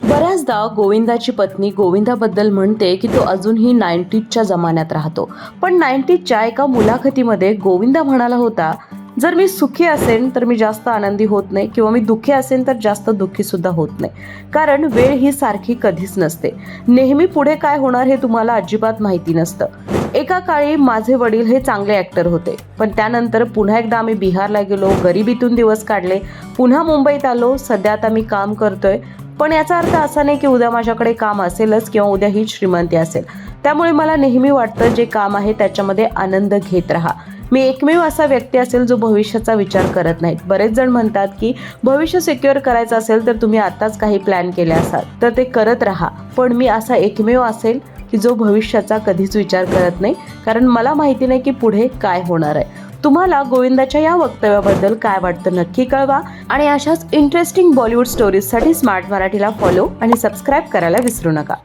बऱ्याचदा गोविंदाची पत्नी गोविंदाबद्दल म्हणते की तो अजूनही 90च्या जमान्यात राहतो. पण 90च्या एका मुलाखतीमध्ये गोविंदा म्हणाला होता, जर मी सुखी असेन तर मी जास्त आनंदी होत नाही किंवा मी दुःखी असेन तर जास्त दुःखी सुद्धा होत नाही. कारण वेळ ही सारखी कधीच नसते. नेहमी पुढे काय होणार हे तुम्हाला अजिबात माहिती नसतं. एका काळी माझे वडील हे चांगले ॲक्टर होते, पण त्यानंतर पुन्हा एकदा आम्ही बिहारला गेलो, गरिबीतून दिवस काढले, पुन्हा मुंबईत आलो. सध्या आता मी काम करतोय. पण याचा अर्थ असा नाही की उद्या माझ्याकडे काम असेलच किंवा उद्या ही श्रीमंती असेल. त्यामुळे मला नेहमी वाटतं जे काम आहे त्याच्यामध्ये आनंद घेत राहा. मी एकमेव असा व्यक्ती असेल जो भविष्याचा विचार करत नाही. बरेच जण म्हणतात की भविष्य सिक्युअर करायचं असेल तर तुम्ही आताच काही प्लॅन केले असाल तर ते करत राहा. पण मी असा एकमेव असेल की जो भविष्याचा कधीच विचार करत नाही, कारण मला माहिती नाही की पुढे काय होणार आहे. तुम्हाला गोविंदाच्या या वक्तव्याबद्दल काय वाटतं नक्की कळवा. आणि अशाच इंटरेस्टिंग बॉलिवूड स्टोरीजसाठी स्मार्ट मराठीला फॉलो आणि सबस्क्राईब करायला विसरू नका.